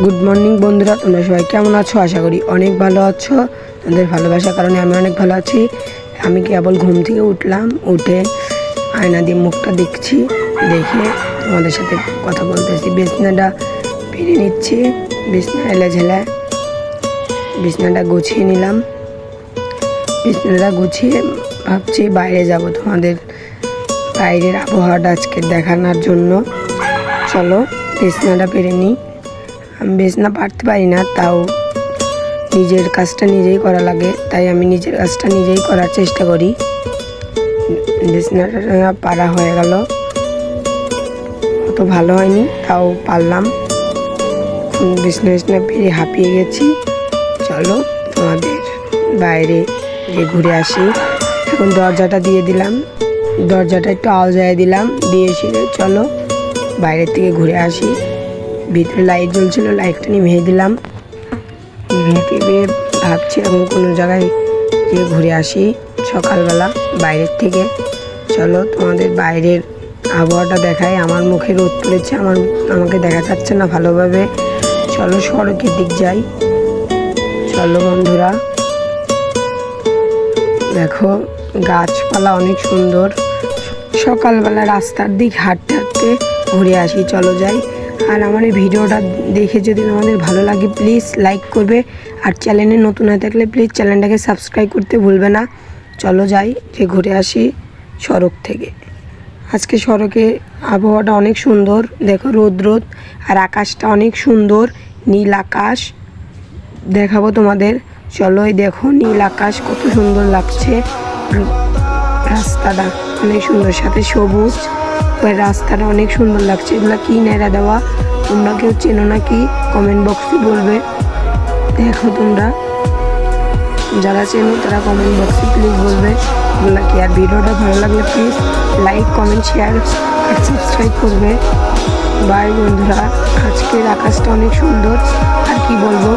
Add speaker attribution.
Speaker 1: Good morning বন্ধুরা, তোমরা সবাই কেমন আছো? আশা করি অনেক ভালো আছো। তোমাদের ভালোবাসার কারণে আমি অনেক ভালো আছি। আমি কেবল ঘুম থেকে উঠলাম, উঠে আয়না দিয়ে মুখটা দেখছি, দেখে তোমাদের সাথে কথা বলতেছি। বিছনাটা পেরে নিচ্ছি, বিছনা এলাঝেলা বিছনাটা গুছিয়ে নিলাম। বিছনাটা গুছিয়ে ভাবছি বাইরে যাব, তোমাদের বাইরের আবহাওয়াটা আজকে দেখানোর জন্য। চলো বিছনাটা পেরে নিই। আমি বিছনা পারতে পারি না, তাও নিজের কাজটা নিজেই করা লাগে, তাই আমি নিজের কাজটা নিজেই করার চেষ্টা করি। বিছনাটা পারা হয়ে গেল, অত ভালো হয়নি, তাও পারলাম। বিছনা পেরে হাঁপিয়ে গেছি। চলো তোমাদের বাইরে গিয়ে ঘুরে আসি। এখন দরজাটা দিয়ে দিলাম, দরজাটা একটু আওয়াজ দিলাম, দিয়ে এসে চলো বাইরের থেকে ঘুরে আসি। ভিতরে লাইট জ্বলছিল, লাইটটা নিভিয়ে দিলাম। নিভিয়ে ভাবছি এখন কোনো জায়গায় গিয়ে ঘুরে আসি সকালবেলা বাইরের থেকে। চলো তোমাদের বাইরের আবহাওয়াটা দেখাই। আমার মুখে রোদ পড়েছে, আমাকে দেখা যাচ্ছে না ভালোভাবে। চলো সড়কের দিক যাই। চলো বন্ধুরা, দেখো গাছপালা অনেক সুন্দর। সকালবেলা রাস্তার দিক হাঁটতে হাঁটতে ঘুরে আসি। চলো যাই। আর আমার এই ভিডিওটা দেখে যদি তোমাদের ভালো লাগে প্লিজ লাইক করবে, আর চ্যানেলে নতুন হয়ে থাকলে প্লিজ চ্যানেলটাকে সাবস্ক্রাইব করতে ভুলবে না। চলো যাই, যে ঘুরে আসি সড়ক থেকে। আজকে সড়কে আবহাওয়াটা অনেক সুন্দর, দেখো রোদ রোদ, আর আকাশটা অনেক সুন্দর, নীল আকাশ দেখাবো তোমাদের। চলো এই দেখো নীল আকাশ কত সুন্দর লাগছে, রাস্তাটা অনেক সুন্দর, সাথে সবুজ, রাস্তাটা অনেক সুন্দর লাগছে। এগুলো কি নেড়া দেওয়া, তোমরা কেউ চেনো নাকি কমেন্ট বক্সে বলবে। দেখো তোমরা যারা চেনো তারা কমেন্ট বক্সে প্লিজ বলবে এগুলো কি। আর ভিডিওটা ভালো লাগলে প্লিজ লাইক, কমেন্ট, শেয়ার আর সাবস্ক্রাইব করবে। বাই বন্ধুরা, আজকের আকাশটা অনেক সুন্দর, আর কি বলবো।